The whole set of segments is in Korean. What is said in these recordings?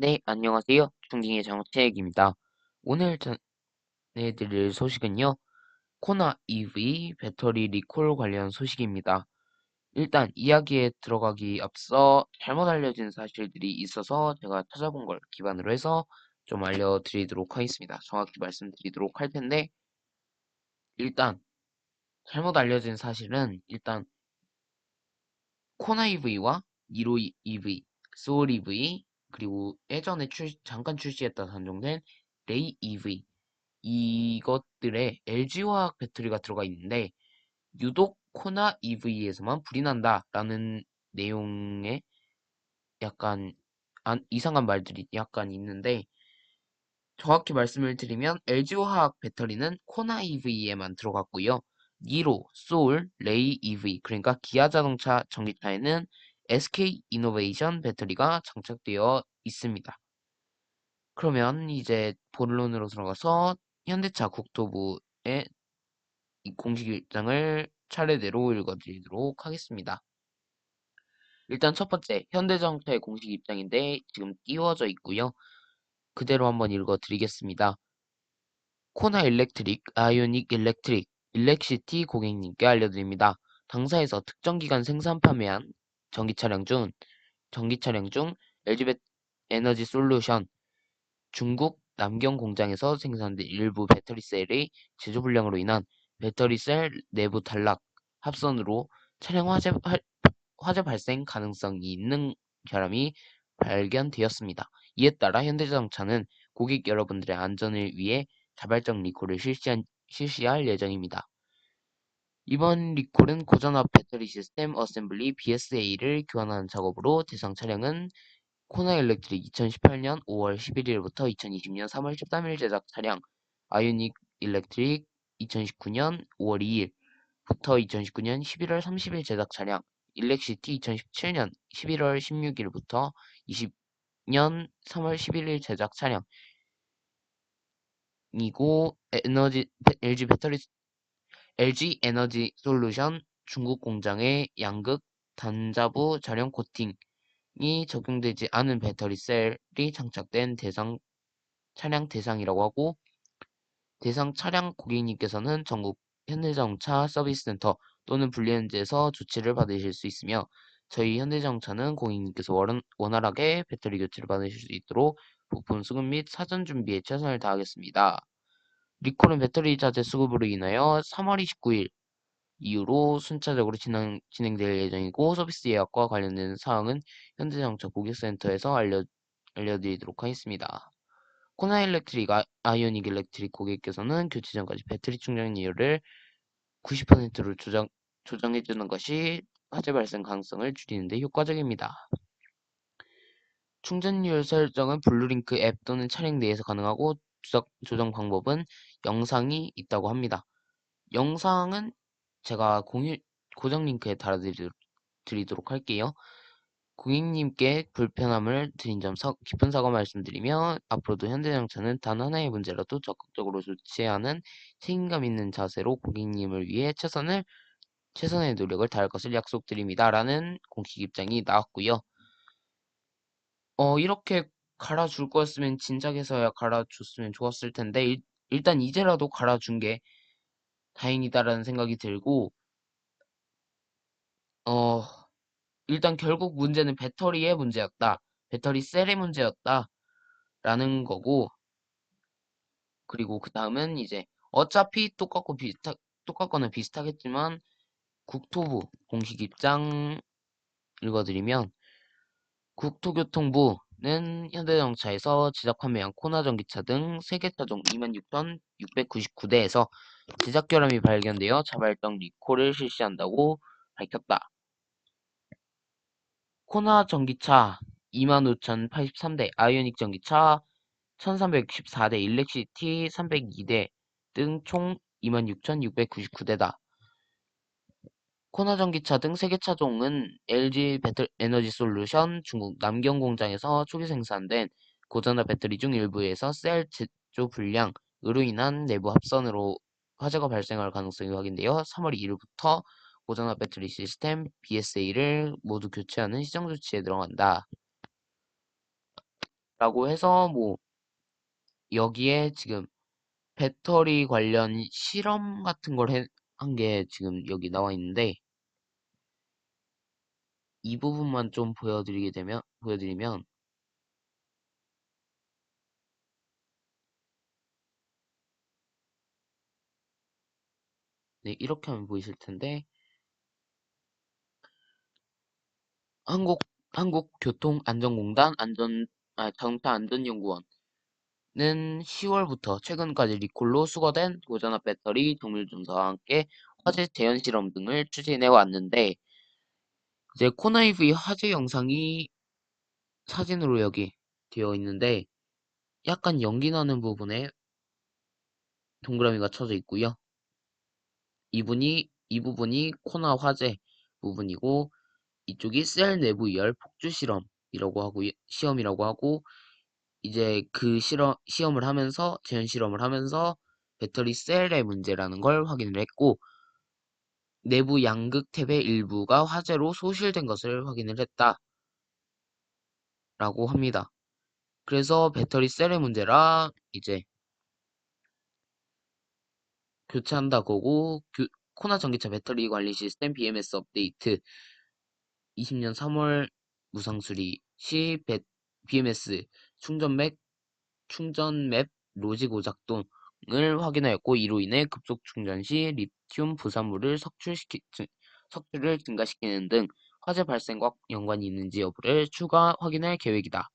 네, 안녕하세요. 중딩의 정채익입니다. 오늘 전해드릴 소식은요, 코나 EV 배터리 리콜 관련 소식입니다. 일단 이야기에 들어가기 앞서 잘못 알려진 사실들이 있어서 제가 찾아본 걸 기반으로 해서 좀 알려드리도록 하겠습니다. 정확히 말씀드리도록 할 텐데, 일단 잘못 알려진 사실은 일단 코나 EV와 니로 EV, 소울 EV, 그리고 예전에 잠깐 출시했다 단종된 레이 EV, 이것들의 LG화학 배터리가 들어가 있는데 유독 코나 EV에서만 불이 난다라는 내용의 약간 이상한 말들이 약간 있는데, 정확히 말씀을 드리면 LG화학 배터리는 코나 EV에만 들어갔고요. 니로, 소울, 레이 EV, 그러니까 기아 자동차 전기차에는 SK 이노베이션 배터리가 장착되어 있습니다. 그러면 이제 본론으로 들어가서 현대차 국토부의 이 공식 일정을 차례대로 읽어드리도록 하겠습니다. 일단 첫 번째, 현대자동차의 공식 입장인데 지금 띄워져 있고요. 그대로 한번 읽어드리겠습니다. 코나 일렉트릭, 아이오닉 일렉트릭, 일렉시티 고객님께 알려드립니다. 당사에서 특정 기간 생산 판매한 전기 차량 중 LG 에너지 솔루션 중국 남경 공장에서 생산된 일부 배터리 셀의 제조 불량으로 인한 배터리 셀 내부 단락, 합선으로 차량 화재 발생 가능성이 있는 결함이 발견되었습니다. 이에 따라 현대자동차는 고객 여러분들의 안전을 위해 자발적 리콜을 실시할 예정입니다. 이번 리콜은 고전압 배터리 시스템 어셈블리 BSA를 교환하는 작업으로 대상 차량은 코나 일렉트릭 2018년 5월 11일부터 2020년 3월 13일 제작 차량, 아이오닉 일렉트릭 2019년 5월 2일부터 2019년 11월 30일 제작 차량, 일렉시티 2017년 11월 16일부터 20년 3월 11일 제작 차량이고, LG 에너지 솔루션 중국 공장의 양극 단자부 자령 코팅이 적용되지 않은 배터리 셀이 장착된 차량 대상이라고 하고, 대상 차량 고객님께서는 전국 현대자동차 서비스센터 또는 불리현지에서 조치를 받으실 수 있으며, 저희 현대자동차는 고객님께서 원활하게 배터리 교체를 받으실 수 있도록 부품 수급 및 사전 준비에 최선을 다하겠습니다. 리콜은 배터리 자재 수급으로 인하여 3월 29일 이후로 순차적으로 진행될 예정이고, 서비스 예약과 관련된 사항은 현대자동차 고객센터에서 알려드리도록 하겠습니다. 코나 일렉트릭, 아이오닉 일렉트릭 고객께서는 교체 전까지 배터리 충전율을 90%로 조정해주는 것이 화재 발생 가능성을 줄이는 데 효과적입니다. 충전율 설정은 블루링크 앱 또는 차량 내에서 가능하고, 조정 방법은 영상이 있다고 합니다. 영상은 제가 고정 링크에 달아드리도록 할게요. 고객님께 불편함을 드린 점 깊은 사과 말씀드리며, 앞으로도 현대자동차는 단 하나의 문제라도 적극적으로 조치하는 책임감 있는 자세로 고객님을 위해 최선의 노력을 다할 것을 약속드립니다. 라는 공식 입장이 나왔고요. 이렇게 갈아줄 거였으면 진작에서야 갈아줬으면 좋았을 텐데, 일단 이제라도 갈아준 게 다행이다라는 생각이 들고, 어, 일단 결국 문제는 배터리의 문제였다. 배터리 셀의 문제였다. 라는 거고, 그리고 그 다음은 이제 어차피 똑같거나 비슷하겠지만 국토부 공식 입장 읽어드리면, 국토교통부는 현대자동차에서 제작 판매한 코나 전기차 등 3개 차종 26,699대에서 제작 결함이 발견되어 자발적 리콜을 실시한다고 밝혔다. 코나 전기차 25,083대, 아이오닉 전기차 1,364대, 일렉시티 302대 등 총 26,699대다. 코나 전기차 등 3개 차종은 LG 에너지 솔루션 중국 남경 공장에서 초기 생산된 고전압 배터리 중 일부에서 셀 제조 불량으로 인한 내부 합선으로 화재가 발생할 가능성이 확인되어 3월 2일부터 고전압 배터리 시스템 BSA를 모두 교체하는 시정 조치에 들어간다. 라고 해서 뭐 여기에 지금 배터리 관련 실험 같은 걸 한 게 지금 여기 나와 있는데 이 부분만 좀 보여드리면 네, 이렇게 하면 보이실 텐데 한국 한국교통안전공단 정차안전연구원은 10월부터 최근까지 리콜로 수거된 고전압 배터리 동일 증서와 함께 화재 재현 실험 등을 추진해 왔는데 이제 코나이브의 화재 영상이 사진으로 여기 되어 있는데 약간 연기 나는 부분에 동그라미가 쳐져 있고요. 이 부분이 코나 화재 부분이고 이쪽이 셀 내부 열 폭주 시험이라고 하고 이제 그 시험을 하면서 재현 실험을 하면서 배터리 셀의 문제라는 걸 확인을 했고 내부 양극 탭의 일부가 화재로 소실된 것을 확인을 했다라고 합니다. 그래서 배터리 셀의 문제라 이제 교체한다 거고 코나 전기차 배터리 관리 시스템 BMS 업데이트 20년 3월 무상 수리 시 BMS 충전 맵 로직 오작동을 확인하였고 이로 인해 급속 충전 시 리튬 부산물을 석출을 증가시키는 등 화재 발생과 연관이 있는지 여부를 추가 확인할 계획이다.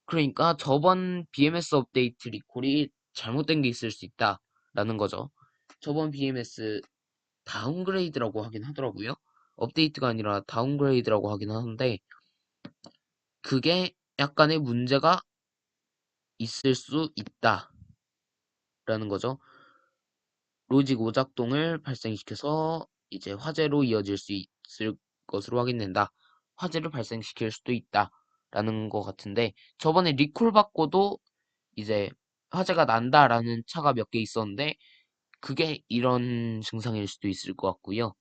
그러니까 저번 BMS 업데이트 리콜이 잘못된 게 있을 수 있다라는 거죠. 저번 BMS 다운그레이드라고 하긴 하더라고요. 업데이트가 아니라 다운그레이드라고 하긴 하는데 그게 약간의 문제가 있을 수 있다라는 거죠. 로직 오작동을 발생시켜서 이제 화재로 이어질 수 있을 것으로 확인된다. 화재를 발생시킬 수도 있다라는 것 같은데 저번에 리콜 받고도 이제 화재가 난다라는 차가 몇 개 있었는데 그게 이런 증상일 수도 있을 것 같고요.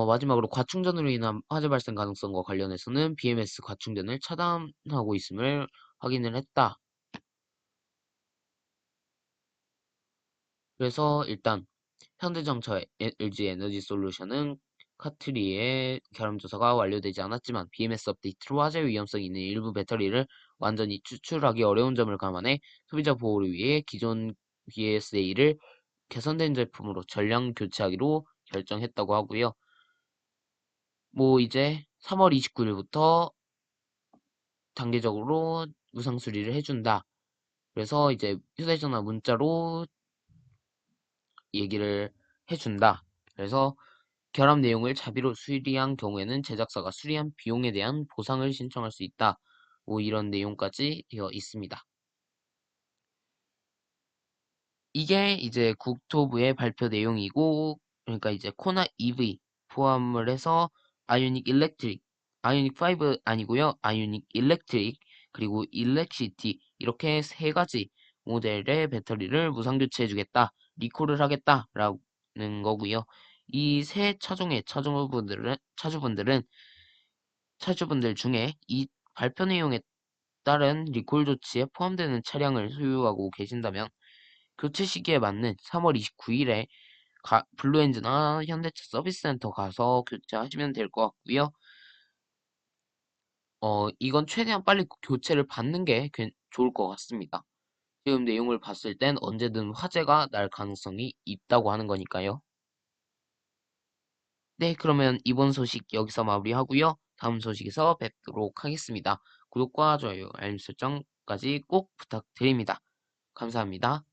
마지막으로 과충전으로 인한 화재 발생 가능성과 관련해서는 BMS 과충전을 차단하고 있음을 확인을 했다. 그래서 일단 현대정차 LG 에너지 솔루션은 카트리의 결함 조사가 완료되지 않았지만 BMS 업데이트로 화재 위험성이 있는 일부 배터리를 완전히 추출하기 어려운 점을 감안해 소비자 보호를 위해 기존 BSA를 개선된 제품으로 전량 교체하기로 결정했다고 하고요. 뭐 이제 3월 29일부터 단계적으로 무상 수리를 해준다. 그래서 이제 휴대전화 문자로 얘기를 해준다. 그래서 결합 내용을 자비로 수리한 경우에는 제작사가 수리한 비용에 대한 보상을 신청할 수 있다. 뭐 이런 내용까지 되어 있습니다. 이게 이제 국토부의 발표 내용이고, 그러니까 이제 코나 EV 포함을 해서 아이오닉 일렉트릭, 아이오닉 5 아니고요. 아이오닉 일렉트릭, 그리고 일렉시티 이렇게 세 가지 모델의 배터리를 무상 교체해주겠다, 리콜을 하겠다라는 거고요. 이 세 차종의 차주분들 중에 이 발표 내용에 따른 리콜 조치에 포함되는 차량을 소유하고 계신다면 교체 시기에 맞는 3월 29일에 블루엔즈나 현대차 서비스센터 가서 교체하시면 될 것 같고요. 이건 최대한 빨리 교체를 받는 게 좋을 것 같습니다. 지금 내용을 봤을 땐 언제든 화재가 날 가능성이 있다고 하는 거니까요. 네, 그러면 이번 소식 여기서 마무리하고요. 다음 소식에서 뵙도록 하겠습니다. 구독과 좋아요, 알림 설정까지 꼭 부탁드립니다. 감사합니다.